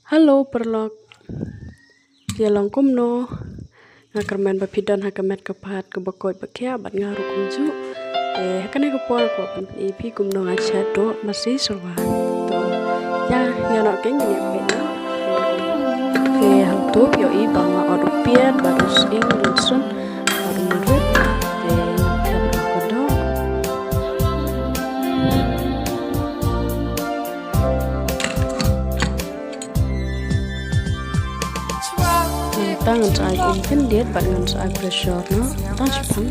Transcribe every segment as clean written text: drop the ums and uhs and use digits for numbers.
Halo perlok, ya longkum no, ngakermen bapidan hakamet kepahat kebakoi bakia bat ngaru kumju, hakane kepol ko pen ipi kumno ngacha do masih serwan to, ya no keng ini pena, hal tu pio i banga odupian barus ing lunsun baru murid, kabro kodok. Tangan saya mungkin dia dengan saya pressure no, tak sepang.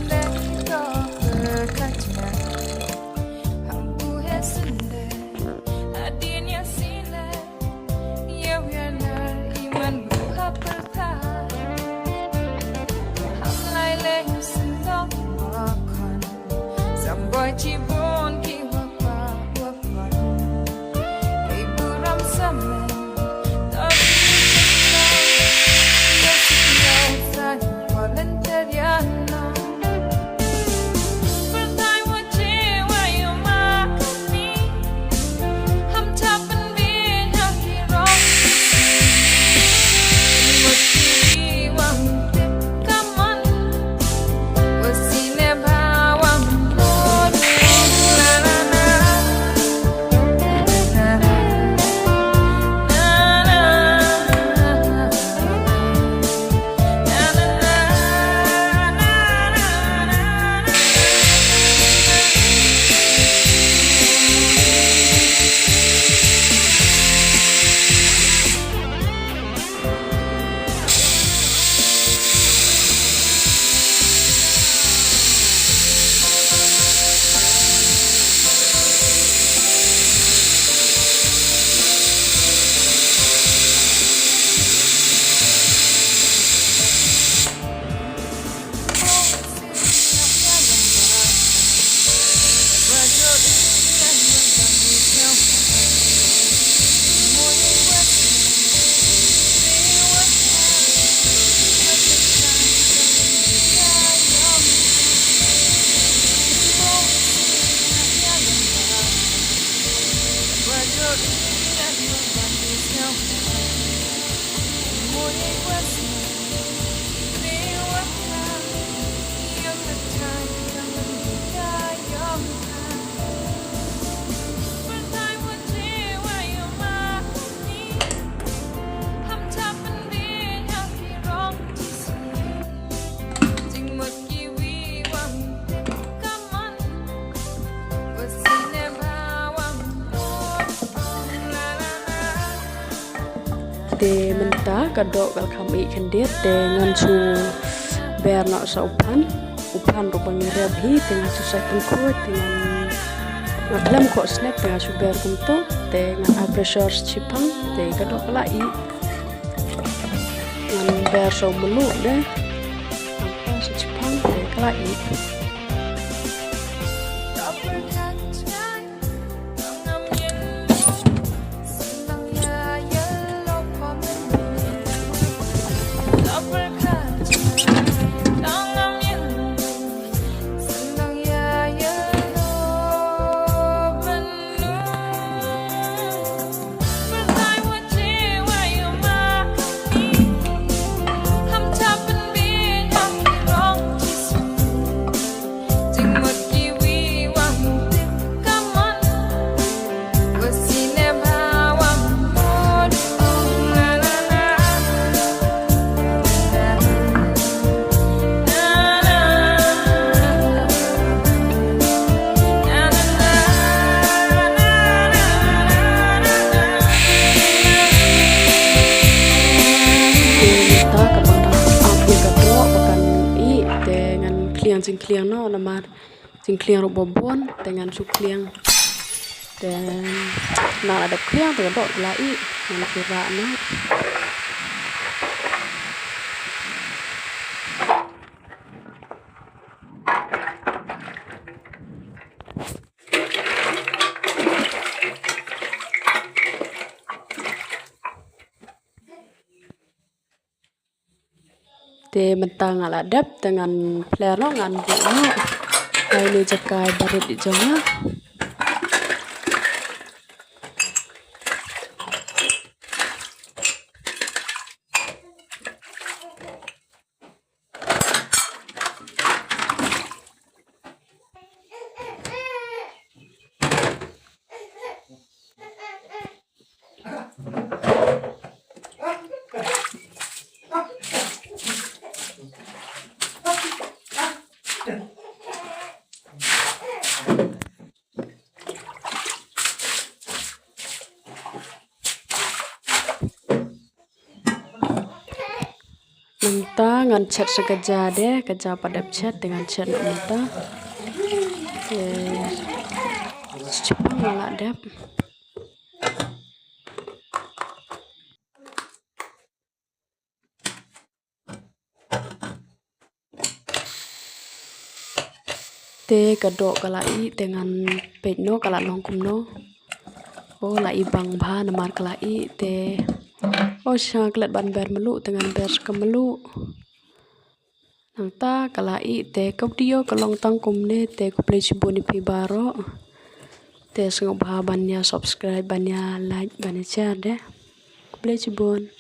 De mentah kadok kal kami kendet dengan su ber nak upan rupang rebi dengan su second coat dengan dalam kok snap dengan su ber kunto dengan pressure cipang de kadok lai dengan ber so melu deh apa su cipang de lai. Kliang no nama kliang robobon dengan su kliang dan nak ada kliang tu dok lai dengan kira no de mentang aladap dengan player no ngan bu no ini jakai barit di jama Nanta ngan chat sekeja deh, keja pada chat dengan chat nanta. Cepat ngalak deh. Te kedok kalai dengan peno kalak longkum no. Oh lai bang bha namar kalai te. Oh syangklet ban ber melu dengan ber kemelu. Nangta kalai te kaudio kalong tangkum ne te kuplay cibuni pi baro. Te sengok bha bannya subscribe bannya like bannya share deh. Kuplay cibun.